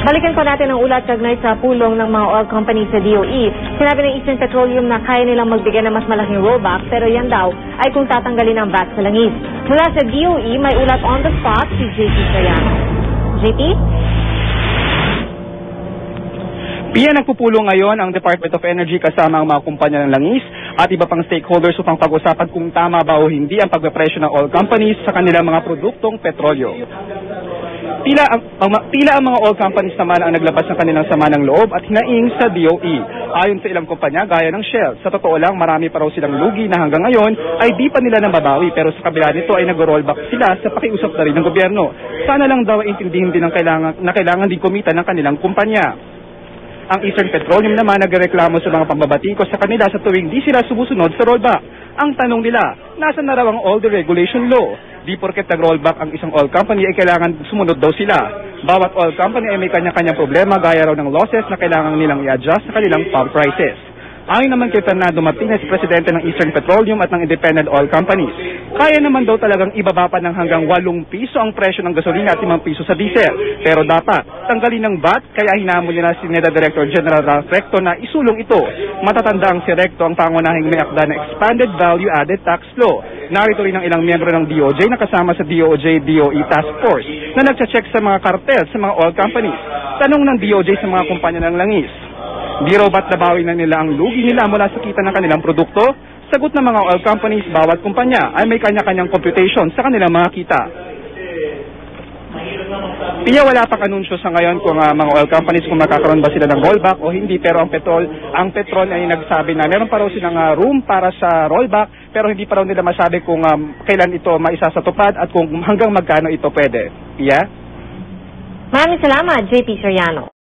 Balikan po natin ang ulat kagnay sa pulong ng mga oil companies sa DOE. Sinabi ng Eastern Petroleum na kaya nilang magbigay ng mas malaking rollback pero yan daw ay kung tatanggalin ang VAT sa langis. Mula sa DOE, may ulat on the spot si JP Soriano. JP? Nagpupulong ngayon ang Department of Energy kasama ang mga kumpanya ng langis at iba pang stakeholders upang pag-usapan kung tama ba o hindi ang pagpepresyo ng oil companies sa kanilang mga produktong petrolyo. Tila ang mga oil companies naman ang naglabas ng kanilang sama ng loob at hinaing sa DOE. Ayon sa ilang kumpanya gaya ng Shell, sa totoo lang marami pa raw silang lugi na hanggang ngayon ay di pa nila nababawi pero sa kabila nito ay nag-rollback sila sa pakiusap na rin ng gobyerno. Sana lang daw intindihin din ang kailangan din kumita ng kanilang kumpanya. Ang Eastern Petroleum naman nagreklamo sa mga pambabatiko sa kanila sa tuwing di sila sumusunod sa rollback. Ang tanong nila, nasa na raw ang all the regulation law? Di porket nag-rollback ang isang oil company ay kailangan sumunod daw sila. Bawat oil company ay may kanya-kanyang problema gaya raw ng losses na kailangan nilang i-adjust sa kanilang pump prices. Ayon naman kay Fernando Martinez, presidente ng Eastern Petroleum at ng Independent Oil Companies, kaya naman daw talagang ibaba pa ng hanggang 8 piso ang presyo ng gasolina at 5 piso sa diesel. Pero dapat tanggalin ng VAT, kaya hinamon niya na si NEDA Director General Ralph Recto na isulong ito. Matatanda ang si Recto ang pangunahing may akda na Expanded Value Added Tax Law. Narito rin ang ilang miyembro ng DOJ na kasama sa DOJ-DOE Task Force na nagcha-check sa mga kartel sa mga oil companies. Tanong ng DOJ sa mga kumpanya ng langis, di raw ba't nabawi na nila ang lugi nila mula sa kita ng kanilang produkto? Sagot ng mga oil companies, bawat kumpanya ay may kanya-kanyang computation sa kanilang mga kita. Wala pang anunsyo sa ngayon kung mga oil companies kung makakaroon ba sila ng rollback o hindi, pero ang Petron ay nagsabi na meron pa raw silang room para sa rollback pero hindi pa raw nila masabi kung kailan ito maisasatupad at kung hanggang magkano ito pwede. Maraming salamat, JP Soriano.